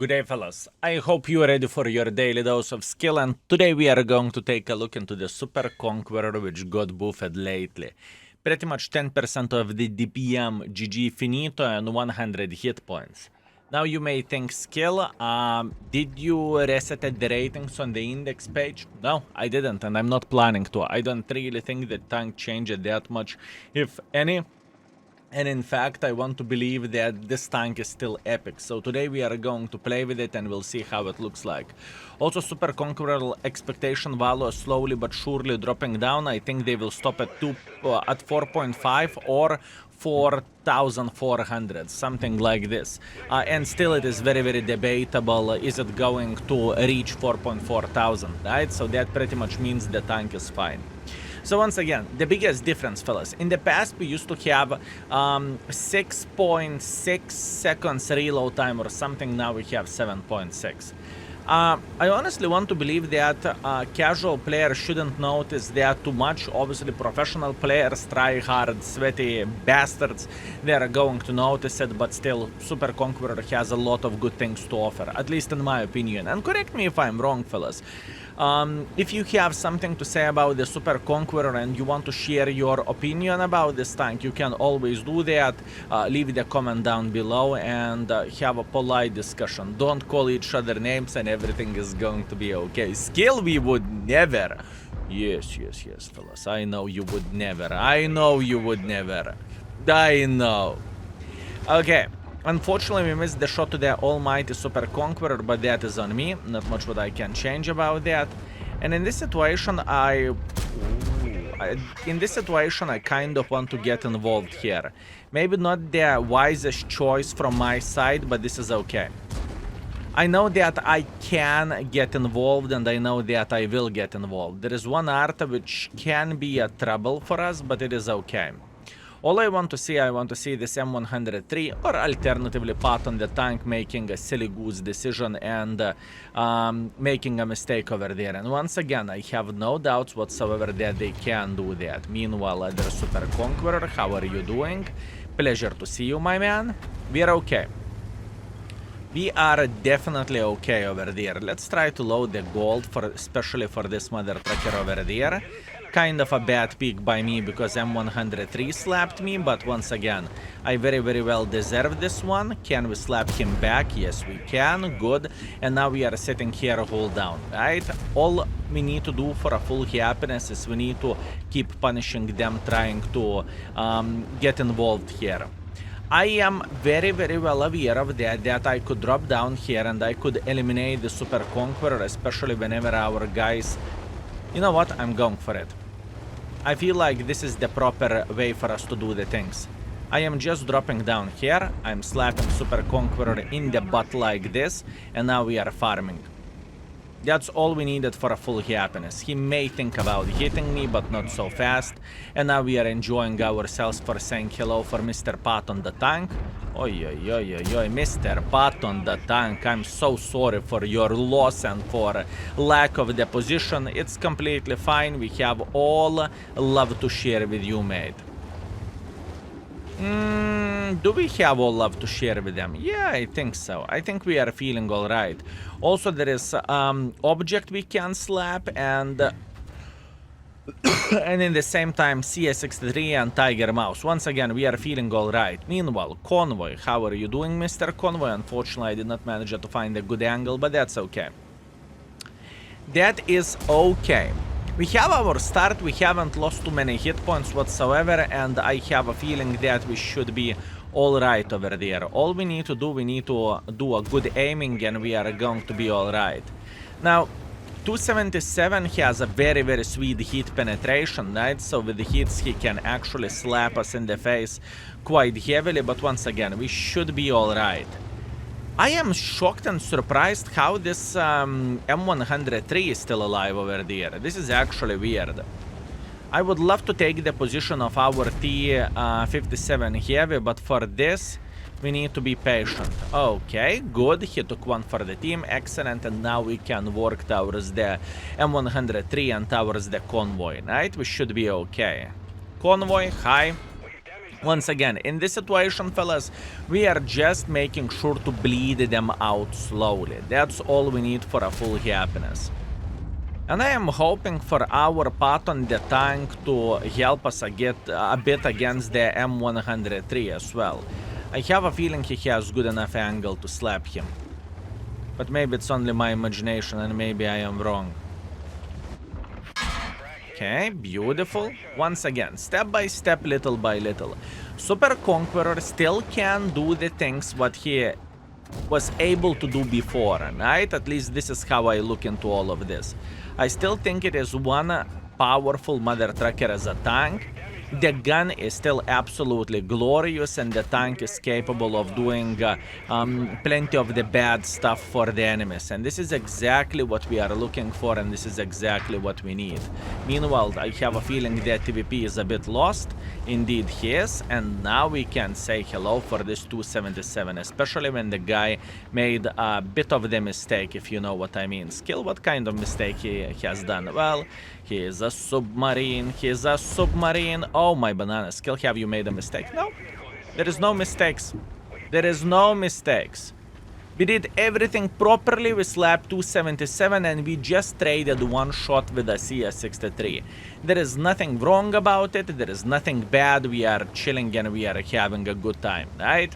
Good day, fellas. I hope you are ready for your daily dose of skill, and today we are going to take a look into the Super Conqueror which got buffed lately. Pretty much 10% of the DPM, GG finito, and 100 hit points. Now you may think skill, did you reset the ratings on the index page? No, I didn't, and I'm not planning to. I don't really think the tank changed that much, if any. And in fact, I want to believe that this tank is still epic. So today we are going to play with it and we'll see how it looks like. Also, Super Conqueror expectation value is slowly but surely dropping down. I think they will stop at 4.5 or 4,400, something like this. And still it is very, very debatable. Is it going to reach 4.4 thousand, right? So that pretty much means the tank is fine. So once again, the biggest difference, fellas. In the past, we used to have 6.6 seconds reload time or something. Now we have 7.6. I honestly want to believe that casual players shouldn't notice that too much. Obviously, professional players, try hard, sweaty bastards, they are going to notice it, but still, Super Conqueror has a lot of good things to offer, at least in my opinion. And correct me if I'm wrong, fellas. If you have something to say about the Super Conqueror and you want to share your opinion about this tank, you can always do that. Leave the comment down below and have a polite discussion. Don't call each other names and everything is going to be okay. Skill, we would never. Yes, fellas. I know you would never. I know you would never. I know. Okay. Unfortunately, we missed the shot to the almighty Super Conqueror, but that is on me. Not much what I can change about that. And in this situation, I kind of want to get involved here. Maybe not the wisest choice from my side, but this is okay. I know that I can get involved, and I know that I will get involved. There is one art which can be a trouble for us, but it is okay. All I want to see this M103, or alternatively Pat on the tank making a silly goose decision and making a mistake over there. And once again, I have no doubts whatsoever that they can do that. Meanwhile, there's Super Conqueror, how are you doing? Pleasure to see you, my man. We are okay. We are definitely okay over there. Let's try to load the gold, especially for this mother trucker over there. Kind of a bad pick by me because M103 slapped me, but once again, I very, very well deserve this one. Can we slap him back? Yes, we can. Good. And now we are sitting here, hold down, right? All we need to do for a full happiness is we need to keep punishing them, trying to get involved here. I am very, very well aware of that I could drop down here and I could eliminate the Super Conqueror, especially whenever our guys... You know what? I'm going for it. I feel like this is the proper way for us to do the things. I am just dropping down here. I'm slapping Super Conqueror in the butt like this. And now we are farming. That's all we needed for a full happiness. He may think about hitting me, but not so fast. And now we are enjoying ourselves for saying hello for Mr. Pat on the tank. Oi, Mr. Pat on the tank. I'm so sorry for your loss and for lack of the position. It's completely fine. We have all love to share with you, mate. Do we have all love to share with them? Yeah, I think so. I think we are feeling all right. Also, there is object we can slap and and in the same time CS63 and Tiger Mouse. Once again, we are feeling all right. Meanwhile, Convoy. How are you doing, Mr. Convoy? Unfortunately, I did not manage to find a good angle, but that's okay. That is okay. We have our start, we haven't lost too many hit points whatsoever, and I have a feeling that we should be alright over there. All we need to do a good aiming and we are going to be alright. Now, 277 has a very, very sweet hit penetration, right? So with the hits he can actually slap us in the face quite heavily, but once again, we should be alright. I am shocked and surprised how this M103 is still alive over there. This is actually weird. I would love to take the position of our T-57 Heavy, but for this, we need to be patient. Okay, good. He took one for the team. Excellent. And now we can work towards the M103 and towards the Convoy, right? We should be okay. Convoy, hi. Once again, in this situation, fellas, we are just making sure to bleed them out slowly. That's all we need for a full happiness. And I am hoping for our pot on the tank to help us get a bit against the M103 as well. I have a feeling he has good enough angle to slap him. But maybe it's only my imagination and maybe I am wrong. Okay, beautiful. Once again, step by step, little by little. Super Conqueror still can do the things what he was able to do before, right? At least this is how I look into all of this. I still think it is one powerful mother trucker as a tank. The gun is still absolutely glorious and the tank is capable of doing plenty of the bad stuff for the enemies. And this is exactly what we are looking for and this is exactly what we need. Meanwhile, I have a feeling that TVP is a bit lost. Indeed he is. And now we can say hello for this 277, especially when the guy made a bit of the mistake, if you know what I mean. Skill, what kind of mistake he has done? Well, he is a submarine. He is a submarine. Oh, my banana. Skill, have you made a mistake? No. There is no mistakes. There is no mistakes. We did everything properly. We slapped 277 and we just traded one shot with a CS63. There is nothing wrong about it. There is nothing bad. We are chilling and we are having a good time, right?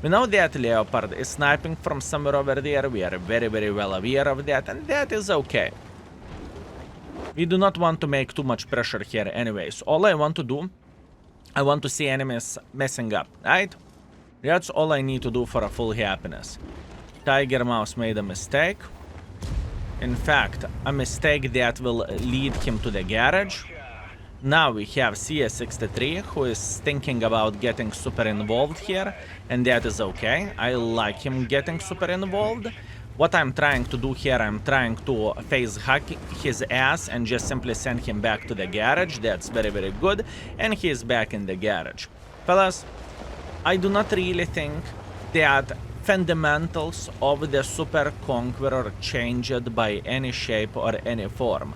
We know that Leopard is sniping from somewhere over there. We are very, very well aware of that and that is okay. We do not want to make too much pressure here anyways. All I want to do, I want to see enemies messing up, right? That's all I need to do for a full happiness. Tiger Mouse made a mistake. In fact, a mistake that will lead him to the garage. Now we have CS63 who is thinking about getting super involved here. And that is okay. I like him getting super involved. What I'm trying to do here, I'm trying to phase hack his ass and just simply send him back to the garage. That's very, very good. And he is back in the garage. Fellas, I do not really think that fundamentals of the Super Conqueror changed by any shape or any form.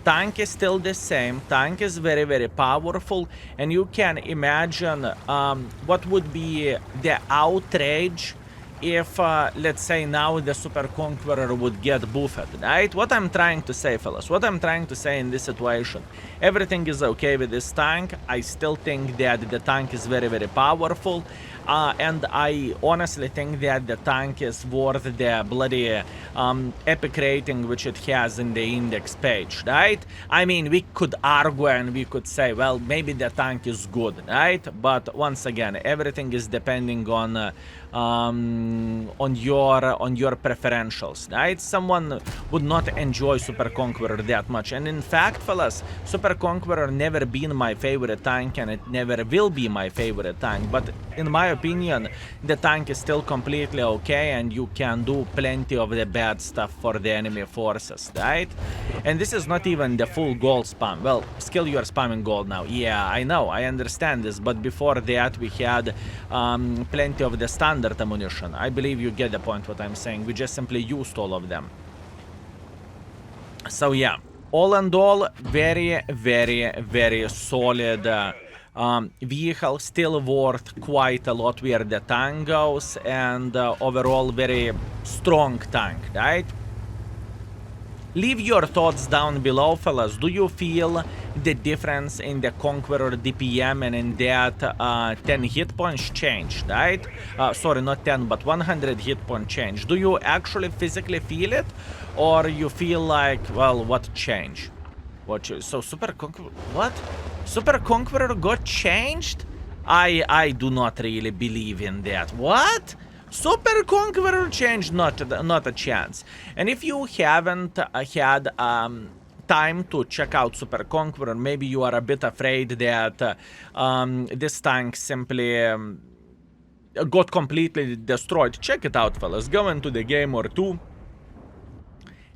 Tank is still the same. Tank is very, very powerful. And you can imagine what would be the outrage if, let's say now the Super Conqueror would get buffed, right? What I'm trying to say, fellas, what I'm trying to say in this situation, everything is okay with this tank. I still think that the tank is very, very powerful. And I honestly think that the tank is worth the bloody epic rating which it has in the index page, right? I mean, we could argue and we could say, well, maybe the tank is good, right? But once again, everything is depending on your preferentials, right? Someone would not enjoy Super Conqueror that much, and in fact, fellas, Super Conqueror never been my favorite tank, and it never will be my favorite tank. But in my opinion, the tank is still completely okay, and you can do plenty of the bad stuff for the enemy forces, right? And this is not even the full gold spam. Well, skill, you are spamming gold now. Yeah, I know, I understand this, but before that we had plenty of the standard ammunition. I believe you get the point what I'm saying. We just simply used all of them. So yeah, all in all, very, very, very solid vehicle, still worth quite a lot where the tank goes, and overall very strong tank, right? Leave your thoughts down below, fellas. Do you feel the difference in the Conqueror DPM and in that 10 hit points change, right? Sorry, not 10, but 100 hit point change. Do you actually physically feel it? Or you feel like, well, what change? So Super Conqueror, what? Super Conqueror got changed? I do not really believe in that. What? Super Conqueror changed? Not a chance. And if you haven't had time to check out Super Conqueror, maybe you are a bit afraid that this tank simply got completely destroyed. Check it out, fellas. Go into the game or two.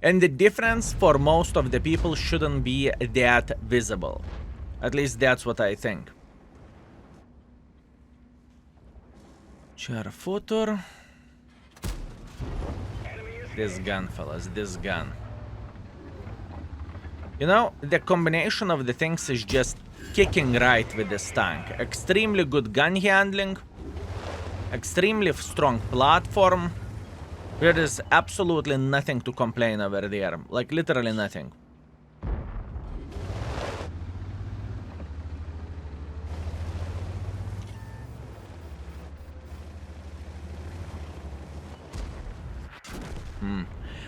And the difference for most of the people shouldn't be that visible. At least that's what I think. Chair footer. This gun, fellas, this gun. You know, the combination of the things is just kicking right with this tank. Extremely good gun handling, extremely strong platform. There is absolutely nothing to complain over there, like literally nothing.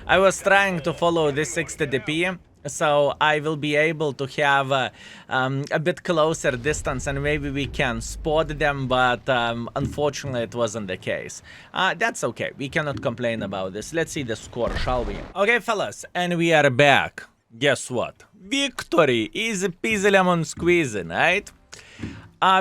I was trying to follow this 60 dp, so I will be able to have a bit closer distance and maybe we can spot them, but unfortunately it wasn't the case. That's okay, we cannot complain about this. Let's see the score, shall we? Okay, fellas, and we are back. Guess what? Victory! Easy peasy lemon squeezy, right?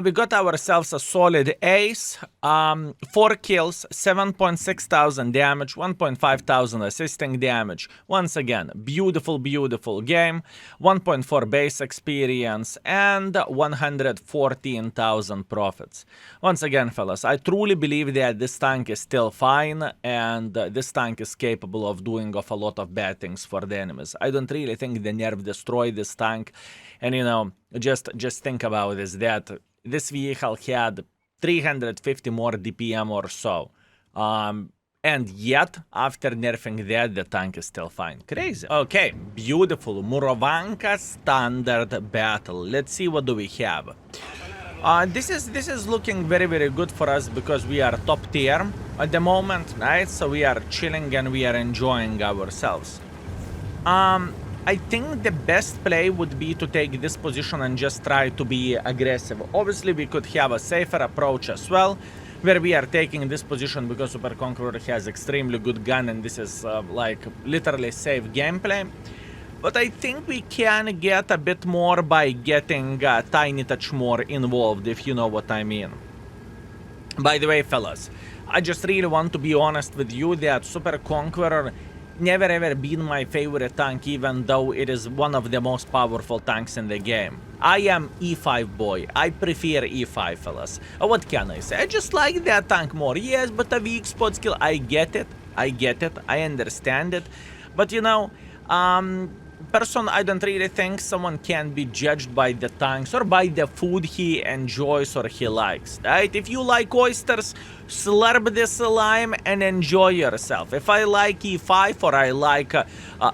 We got ourselves a solid ace, 4 kills, 7.6 thousand damage, 1.5 thousand assisting damage. Once again, beautiful, beautiful game, 1.4 base experience, and 114,000 profits. Once again, fellas, I truly believe that this tank is still fine, and this tank is capable of doing a lot of bad things for the enemies. I don't really think the nerf destroyed this tank, and you know, just think about this, that this vehicle had 350 more DPM or so. And yet, after nerfing that, the tank is still fine. Crazy. Okay, beautiful. Murovanka standard battle. Let's see what do we have. This is looking very, very good for us because we are top tier at the moment, right? So we are chilling and we are enjoying ourselves. I think the best play would be to take this position and just try to be aggressive. Obviously, we could have a safer approach as well, where we are taking this position because Super Conqueror has extremely good gun and this is like literally safe gameplay. But I think we can get a bit more by getting a tiny touch more involved, if you know what I mean. By the way, fellas, I just really want to be honest with you that Super Conqueror never ever been my favorite tank, even though it is one of the most powerful tanks in the game. I am E5 boy. I prefer E5, fellas. What can I say? I just like that tank more. Yes, but a weak spot skill. I get it. I get it. I understand it. But you know, I don't really think someone can be judged by the tanks or by the food he enjoys or he likes, right? If you like oysters, slurp this lime and enjoy yourself. If I like E5 or I like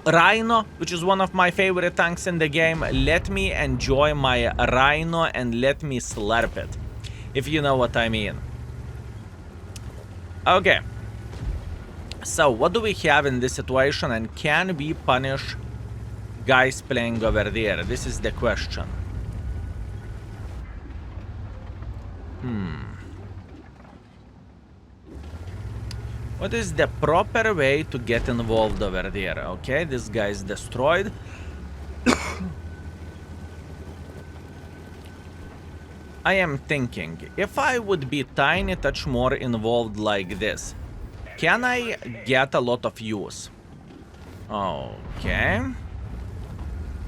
Rhino, which is one of my favorite tanks in the game, let me enjoy my Rhino and let me slurp it, if you know what I mean. Okay. So, what do we have in this situation, and can we punish guys playing over there? This is the question. What is the proper way to get involved over there? Okay, this guy is destroyed. I am thinking, if I would be tiny touch more involved like this, can I get a lot of use? Okay.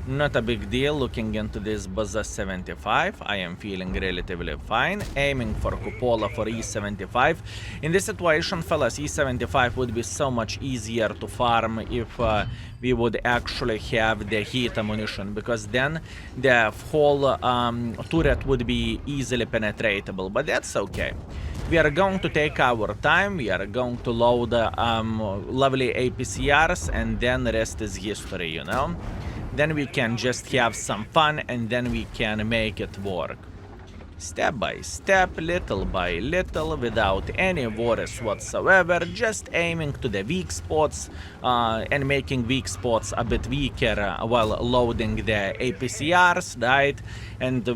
Not a big deal looking into this Baza 75. I am feeling relatively fine. Aiming for Cupola for E75. In this situation, fellas, E75 would be so much easier to farm if we would actually have the heat ammunition, because then the whole turret would be easily penetratable, but that's okay. We are going to take our time, we are going to load lovely APCRs, and then the rest is history, you know? Then we can just have some fun, and then we can make it work. Step by step, little by little, without any worries whatsoever, just aiming to the weak spots and making weak spots a bit weaker while loading the APCRs, right? And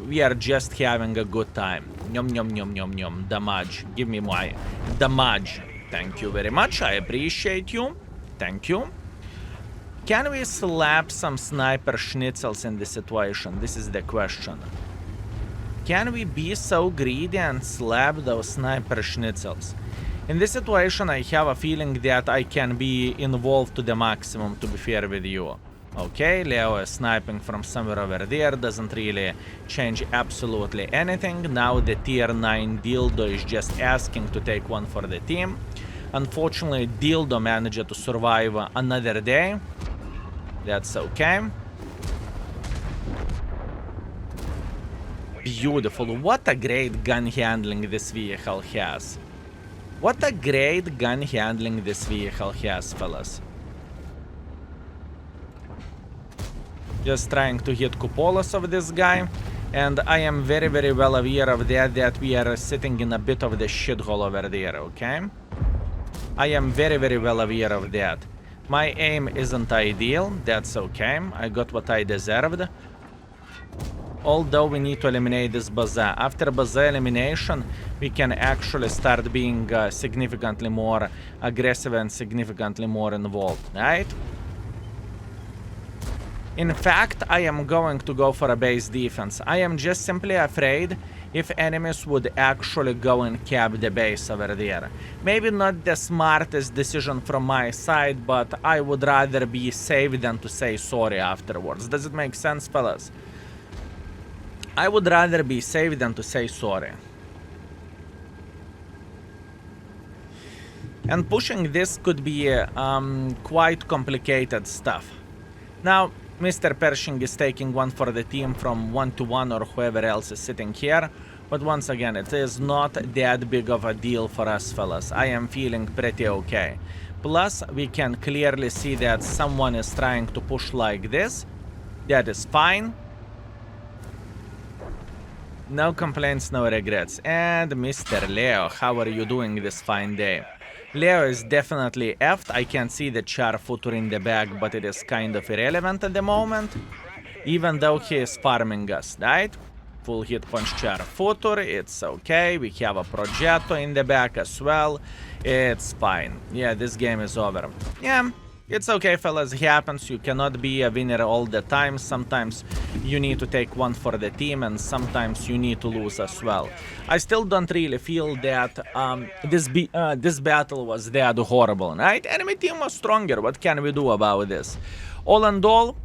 we are just having a good time. Yum yum yum yum yum. Damage. Give me my damage. Thank you very much. I appreciate you. Thank you. Can we slap some sniper schnitzels in this situation? This is the question. Can we be so greedy and slap those sniper schnitzels? In this situation, I have a feeling that I can be involved to the maximum, to be fair with you. Okay, Leo is sniping from somewhere over there, doesn't really change absolutely anything. Now the tier 9 Dildo is just asking to take one for the team. Unfortunately, Dildo managed to survive another day. That's okay. beautiful. What a great gun handling this vehicle has. What a great gun handling this vehicle has, fellas. Just trying to hit cupolas of this guy. And I am very, very well aware of that we are sitting in a bit of the shithole over there, okay? I am very, very well aware of that. My aim isn't ideal, that's okay. I got what I deserved. Although we need to eliminate this bazaar. After bazaar elimination, we can actually start being significantly more aggressive and significantly more involved, right? In fact, I am going to go for a base defense. I am just simply afraid if enemies would actually go and cap the base over there. Maybe not the smartest decision from my side, but I would rather be safe than to say sorry afterwards. Does it make sense, fellas? I would rather be safe than to say sorry. And pushing this could be quite complicated stuff. Now, Mr. Pershing is taking one for the team from 1-1 or whoever else is sitting here. But once again, it is not that big of a deal for us, fellas. I am feeling pretty okay. Plus, we can clearly see that someone is trying to push like this. That is fine. No complaints, no regrets. And Mr. Leo, how are you doing this fine day? Leo is definitely effed. I can see the char footer in the back, but it is kind of irrelevant at the moment. Even though he is farming us, right? Full hit punch char footer, it's okay. We have a Progetto in the back as well. It's fine. Yeah, this game is over. Yeah. It's okay, fellas, it happens. You cannot be a winner all the time. Sometimes you need to take one for the team, and sometimes you need to lose as well. I still don't really feel that this battle was that horrible, right? Enemy team was stronger. What can we do about this? All in all,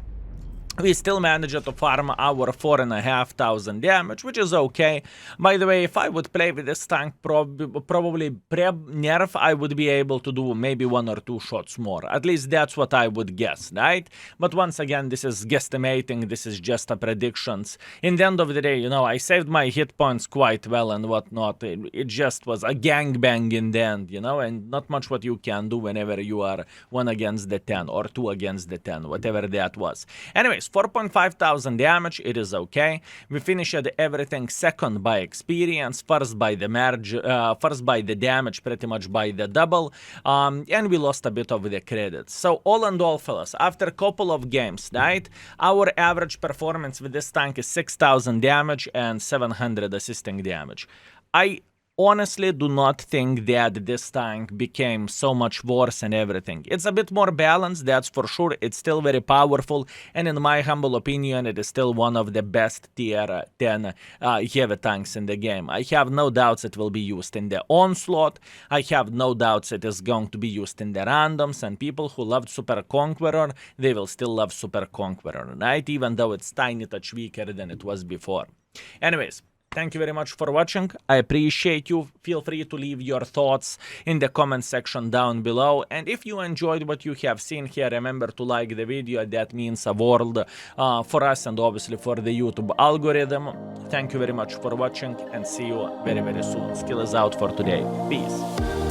we still managed to farm our 4,500 damage, which is okay. By the way, if I would play with this tank, probably pre-nerf, I would be able to do maybe 1 or 2 shots more. At least that's what I would guess, right? But once again, this is guesstimating, this is just a predictions. In the end of the day, you know, I saved my hit points quite well and whatnot. It just was a gangbang in the end, you know, and not much what you can do whenever you are 1 against the 10 or 2 against the 10, whatever that was. Anyways, 4,500 damage, it is okay. We finished everything second by experience, first by the first by the damage, pretty much by the double, and we lost a bit of the credits. So all in all, fellas, after a couple of games, right, our average performance with this tank is 6,000 damage and 700 assisting damage. I honestly do not think that this tank became so much worse and everything. It's a bit more balanced, that's for sure. It's still very powerful, and in my humble opinion, it is still one of the best tier 10 heavy tanks in the game. I have no doubts it will be used in the onslaught. I have no doubts it is going to be used in the randoms, and people who loved Super Conqueror, they will still love Super Conqueror, right? Even though it's tiny touch weaker than it was before. Anyways, thank you very much for watching. I appreciate you. Feel free to leave your thoughts in the comment section down below. And if you enjoyed what you have seen here, remember to like the video. That means a world for us and obviously for the YouTube algorithm. Thank you very much for watching and see you very, very soon. Skill is out for today. Peace.